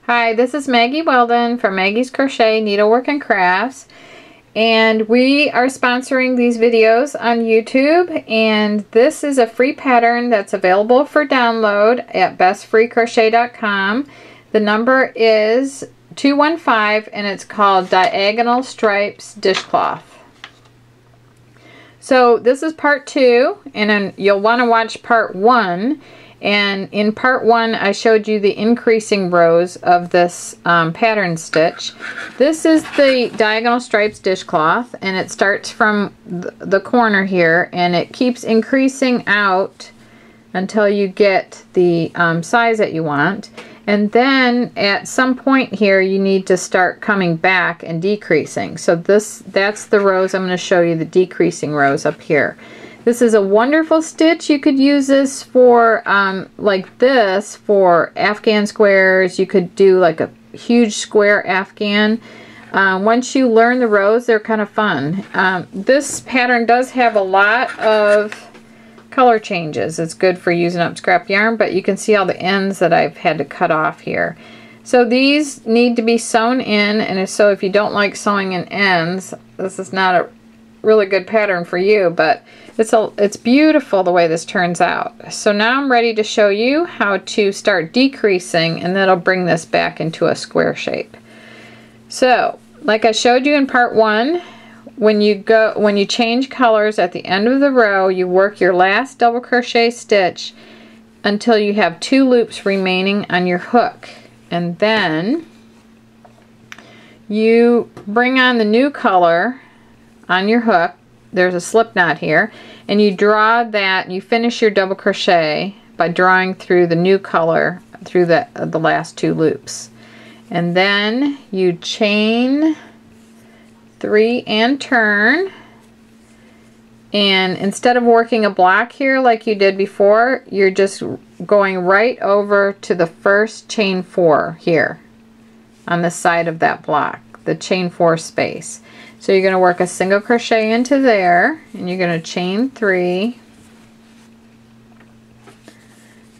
Hi, this is Maggie Weldon from Maggie's Crochet, Needlework and Crafts, and we are sponsoring these videos on YouTube, and this is a free pattern that's available for download at bestfreecrochet.com. The number is 215 and it's called Diagonal Stripes Dishcloth. So this is part 2, and then you'll want to watch part 1. And in part 1 I showed you the increasing rows of this pattern stitch. This is the Diagonal Stripes dishcloth, and it starts from the corner here and it keeps increasing out until you get the size that you want. And then at some point here you need to start coming back and decreasing. So that's the rows. I'm going to show you the decreasing rows up here. This is a wonderful stitch. You could use this for like this for Afghan squares. You could do like a huge square Afghan. Once you learn the rows, they're kind of fun. This pattern does have a lot of color changes. It's good for using up scrap yarn, but you can see all the ends that I've had to cut off here. So these need to be sewn in, and so if you don't like sewing in ends, this is not a really good pattern for you, but it's beautiful the way this turns out. So now I'm ready to show you how to start decreasing, and that'll bring this back into a square shape. So like I showed you in part 1, when you change colors at the end of the row, you work your last double crochet stitch until you have 2 loops remaining on your hook, and then you bring on the new color on your hook. There's a slip knot here, and you draw that, you finish your double crochet by drawing through the new color through the last 2 loops, and then you chain 3 and turn, and instead of working a block here like you did before, you're just going right over to the first chain 4 here on the side of that block, the chain 4 space. So you're going to work a single crochet into there, and you're going to chain 3,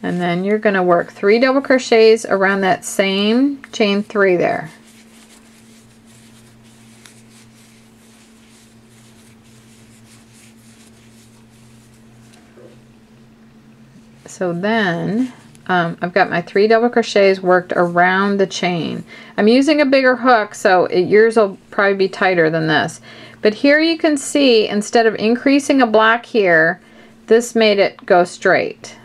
and then you're going to work 3 double crochets around that same chain 3 there. So then I've got my 3 double crochets worked around the chain. I'm using a bigger hook, so yours will probably be tighter than this. But here you can see, instead of increasing a block here, this made it go straight.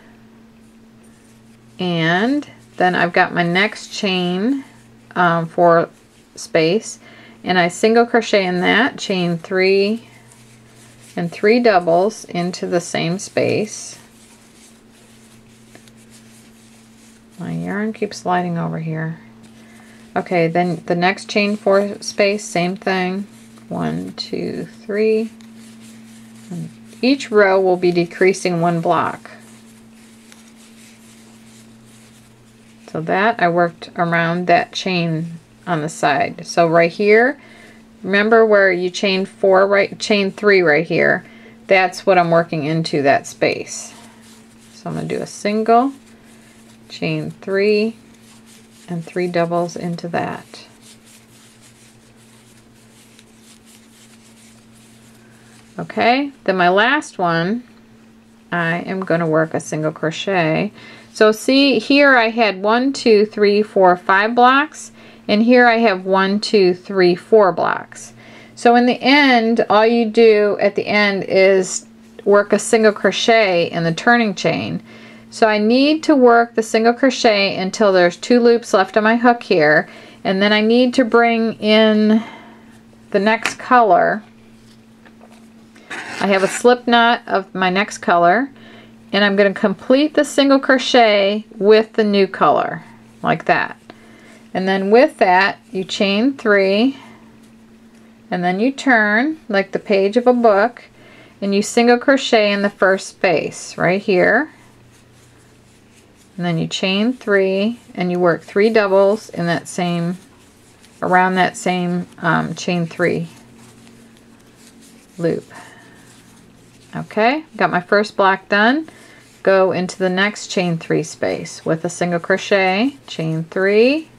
And then I've got my next chain 4 space, and I single crochet in that, chain 3 and 3 doubles into the same space. My yarn keeps sliding over here. Okay, then the next chain 4 space, same thing. 1, 2, 3. And each row will be decreasing 1 block. So that I worked around that chain on the side. So right here, remember where you chain 4, right? Chain 3 right here. That's what I'm working into, that space. So I'm going to do a single, chain 3 and 3 doubles into that. Okay, then my last one, I am going to work a single crochet. So see, here I had 1, 2, 3, 4, 5 blocks, and here I have 1, 2, 3, 4 blocks. So in the end, all you do at the end is work a single crochet in the turning chain. So I need to work the single crochet until there's 2 loops left on my hook here, and then I need to bring in the next color. I have a slip knot of my next color, and I'm going to complete the single crochet with the new color like that. And then with that you chain 3, and then you turn like the page of a book, and you single crochet in the first space right here. And then you chain 3 and you work 3 doubles in that same, around that same chain 3 loop. Okay, got my first block done. Go into the next chain 3 space with a single crochet, chain 3,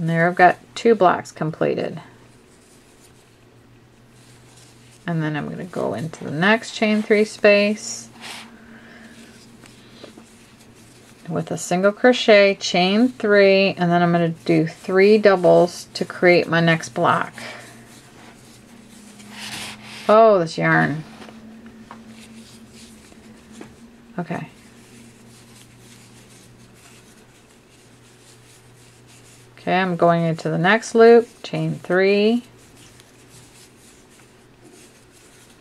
And there I've got 2 blocks completed. And then I'm going to go into the next chain 3 space with a single crochet, chain 3, and then I'm going to do 3 doubles to create my next block. Oh, this yarn. Okay. Okay, I'm going into the next loop, chain 3,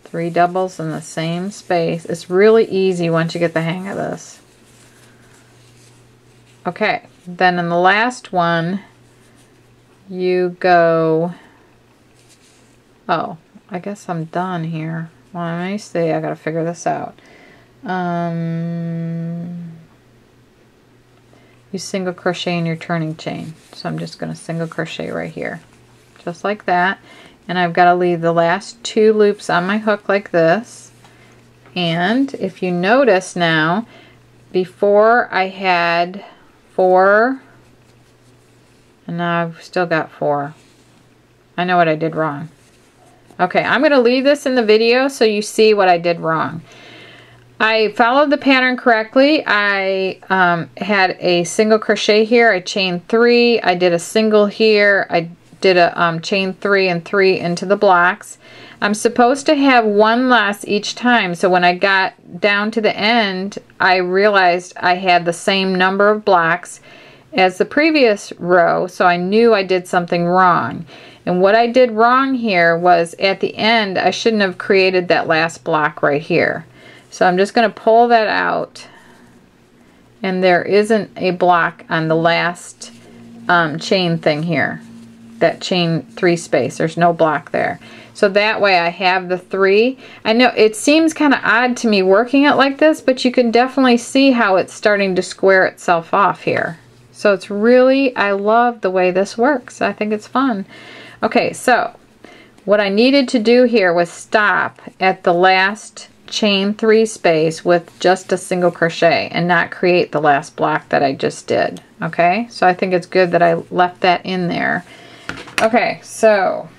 3 doubles in the same space. It's really easy once you get the hang of this. Okay, then in the last one, you go, oh, I guess I'm done here. Well, let me see, I gotta figure this out. You single crochet in your turning chain. So I'm just going to single crochet right here. Just like that. And I've got to leave the last 2 loops on my hook like this. And if you notice now, before I had 4, and now I've still got 4. I know what I did wrong. Okay, I'm going to leave this in the video so you see what I did wrong. I followed the pattern correctly. I had a single crochet here. I chained 3. I did a single here. I did a chain 3 and 3 into the blocks. I'm supposed to have 1 less each time. So when I got down to the end, I realized I had the same number of blocks as the previous row. So I knew I did something wrong. And what I did wrong here was at the end, I shouldn't have created that last block right here. So I'm just going to pull that out, and there isn't a block on the last chain thing here, that chain 3 space. There's no block there. So that way I have the 3. I know it seems kind of odd to me working it like this, but you can definitely see how it's starting to square itself off here. So it's really, I love the way this works. I think it's fun. Okay, so what I needed to do here was stop at the last chain 3 space with just a single crochet and not create the last block that I just did. Okay, so I think it's good that I left that in there. Okay, so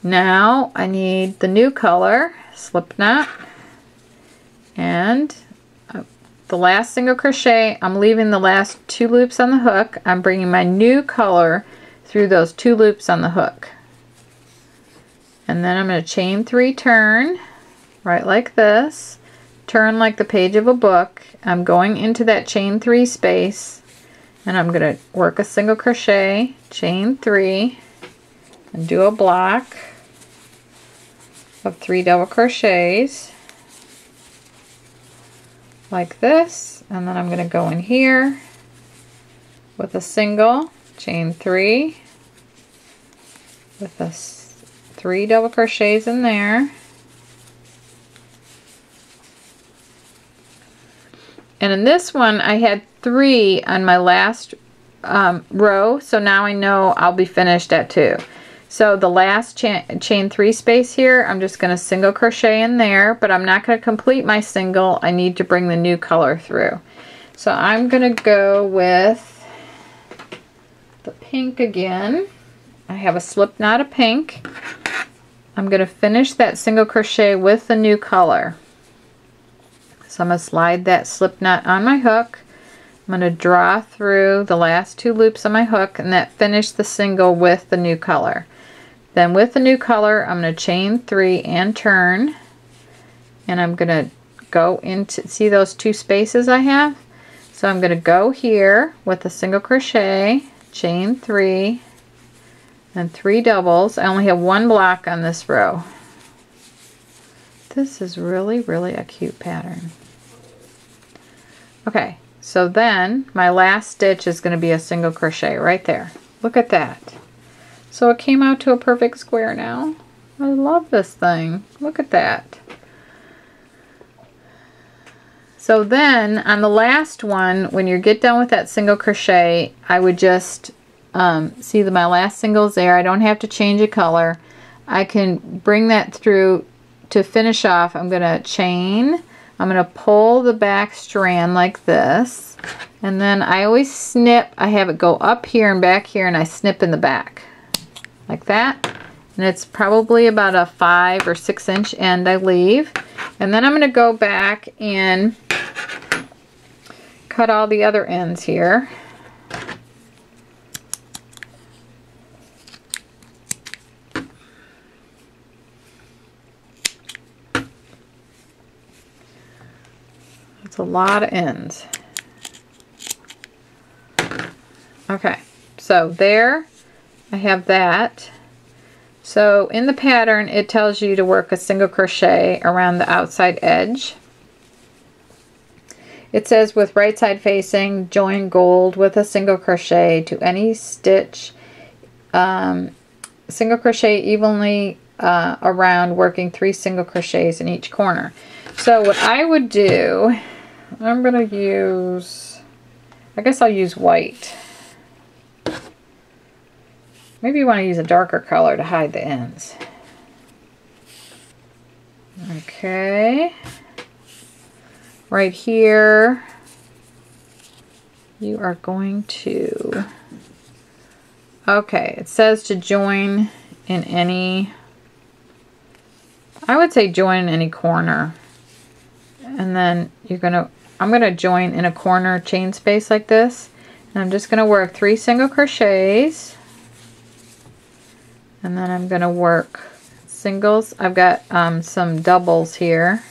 now I need the new color, slip knot, and the last single crochet. I'm leaving the last 2 loops on the hook. I'm bringing my new color through those 2 loops on the hook. And then I'm going to chain 3 turn, right like this, turn like the page of a book. I'm going into that chain 3 space, and I'm going to work a single crochet, chain 3, and do a block of 3 double crochets like this. And then I'm going to go in here with a single, chain 3, with a 3 double crochets in there. And in this one, I had 3 on my last row, so now I know I'll be finished at 2. So the last chain 3 space here, I'm just going to single crochet in there, but I'm not going to complete my single. I need to bring the new color through. So I'm going to go with the pink again. I have a slip knot of pink. I'm going to finish that single crochet with the new color. So I'm going to slide that slip knot on my hook. I'm going to draw through the last 2 loops on my hook, and that finished the single with the new color. Then with the new color, I'm going to chain 3 and turn, and I'm going to go into, see those 2 spaces I have? So I'm going to go here with a single crochet, chain 3, and 3 doubles. I only have 1 block on this row. This is really, really a cute pattern. Okay, so then my last stitch is going to be a single crochet right there. Look at that. So it came out to a perfect square now. I love this thing. Look at that. So then on the last one, when you get done with that single crochet, I would just see that my last single's there. I don't have to change a color. I can bring that through to finish off. I'm going to chain I'm going to pull the back strand like this, and then I always snip. I have it go up here and back here, and I snip in the back like that. And it's probably about a 5 or 6 inch end I leave. And then I'm going to go back and cut all the other ends here. It's a lot of ends. Okay, so there I have that. So in the pattern, it tells you to work a single crochet around the outside edge. It says with right side facing, join gold with a single crochet to any stitch. Single crochet evenly around, working 3 single crochets in each corner. So what I would do, I'm going to use, I guess I'll use white. Maybe you want to use a darker color to hide the ends. Okay. Right here, you are going to, okay, it says to join in any, I would say join in any corner. And then you're going to, I'm going to join in a corner chain space like this. And I'm just going to work 3 single crochets. And then I'm going to work singles. I've got some doubles here.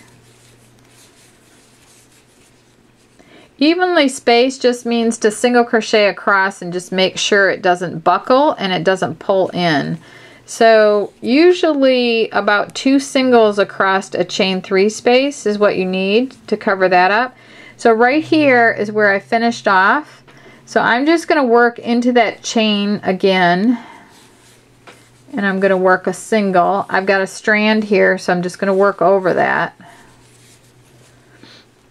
Evenly spaced just means to single crochet across and just make sure it doesn't buckle and it doesn't pull in. So usually about 2 singles across a chain 3 space is what you need to cover that up. So right here is where I finished off. So I'm just going to work into that chain again. And I'm going to work a single. I've got a strand here, so I'm just going to work over that.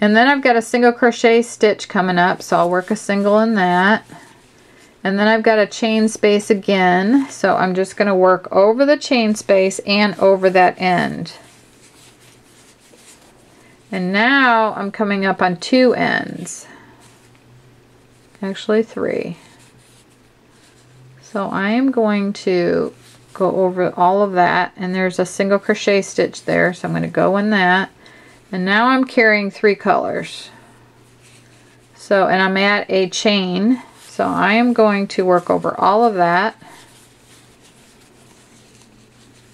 And then I've got a single crochet stitch coming up, so I'll work a single in that. And then I've got a chain space again, so I'm just going to work over the chain space and over that end. And now I'm coming up on 2 ends. Actually 3. So I am going to go over all of that, and there's a single crochet stitch there, so I'm going to go in that. And now I'm carrying 3 colors. So, and I'm at a chain, so I am going to work over all of that.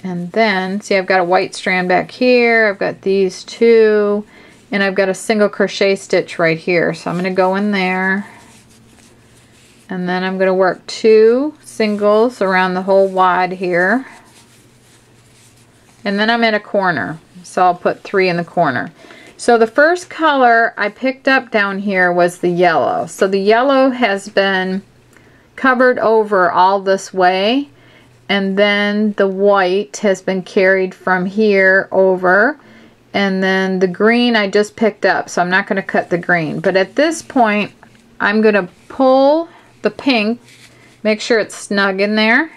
And then, see, I've got a white strand back here, I've got these 2, and I've got a single crochet stitch right here. So I'm going to go in there, and then I'm going to work 2 singles around the whole wad here. And then I'm in a corner, so I'll put 3 in the corner. So the first color I picked up down here was the yellow. So the yellow has been covered over all this way, and then the white has been carried from here over, and then the green I just picked up, so I'm not going to cut the green. But at this point, I'm going to pull the pink, make sure it's snug in there,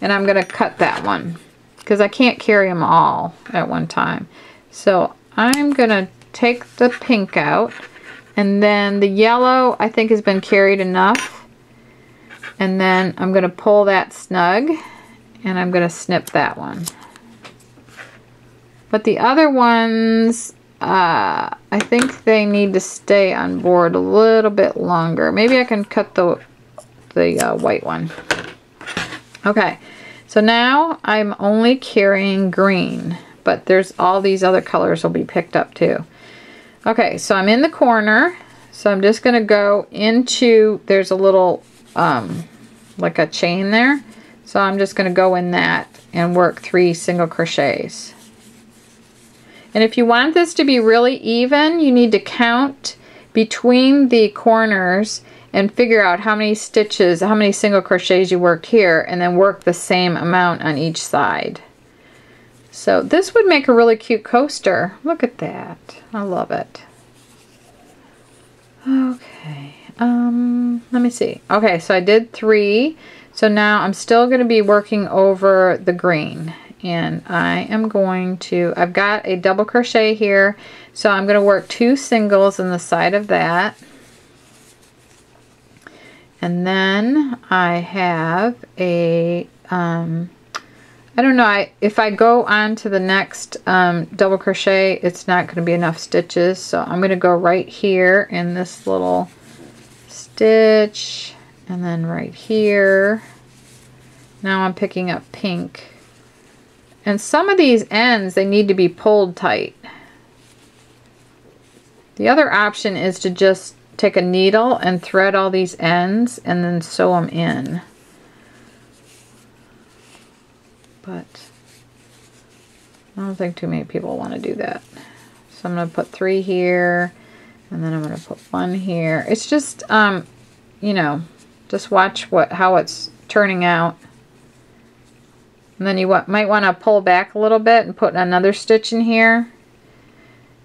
and I'm going to cut that one because I can't carry them all at one time. So I'm going to take the pink out, and then the yellow I think has been carried enough, and then I'm going to pull that snug, and I'm going to snip that one. But the other ones, I think they need to stay on board a little bit longer. Maybe I can cut the white one. Okay, so now I'm only carrying green, but there's all these other colors will be picked up too. Okay, so I'm in the corner, so I'm just going to go into, there's a little like a chain there, so I'm just going to go in that and work 3 single crochets. And if you want this to be really even, you need to count between the corners and figure out how many stitches, how many single crochets you worked here, and then work the same amount on each side. So this would make a really cute coaster. Look at that. I love it. Okay, let me see. Okay, so I did 3. So now I'm still going to be working over the green. and I am going to, I've got a double crochet here, so I'm going to work 2 singles in the side of that. And then I have a, I don't know, if I go on to the next double crochet, it's not going to be enough stitches, so I'm going to go right here in this little stitch, and then right here. Now I'm picking up pink. And some of these ends, they need to be pulled tight. The other option is to just take a needle and thread all these ends and then sew them in. But I don't think too many people want to do that. So I'm going to put 3 here, and then I'm going to put 1 here. It's just, you know, just watch how it's turning out. And then you might want to pull back a little bit and put another stitch in here.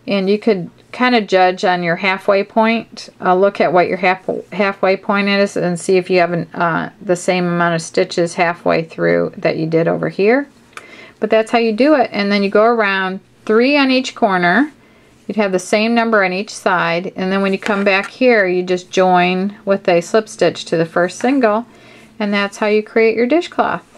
And you could kind of judge on your halfway point. Look at what your halfway point is and see if you have the same amount of stitches halfway through that you did over here. But that's how you do it. And then you go around 3 on each corner. You'd have the same number on each side. And then when you come back here, you just join with a slip stitch to the first single. And that's how you create your dishcloth.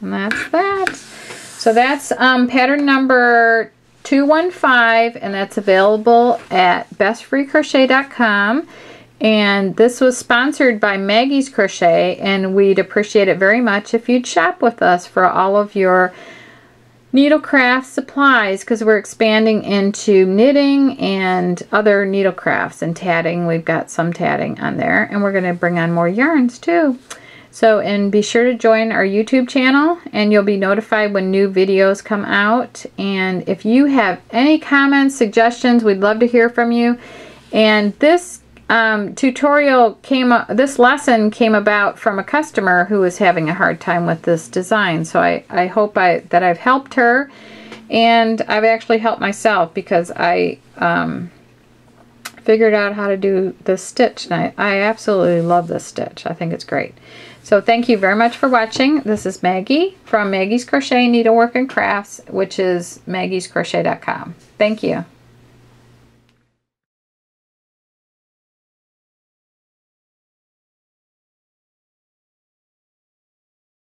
And that's that. So that's pattern number 215, and that's available at bestfreecrochet.com. And this was sponsored by Maggie's Crochet, and we'd appreciate it very much if you'd shop with us for all of your needlecraft supplies, because we're expanding into knitting and other needlecrafts and tatting. We've got some tatting on there, and we're going to bring on more yarns too. So, and be sure to join our YouTube channel, and you'll be notified when new videos come out. And if you have any comments, suggestions, we'd love to hear from you. And this this lesson came about from a customer who was having a hard time with this design. So I hope that I've helped her, and I've actually helped myself, because I figured out how to do this stitch, and I absolutely love this stitch. I think it's great. So thank you very much for watching. This is Maggie from Maggie's Crochet Needlework and Crafts, which is maggiescrochet.com. Thank you.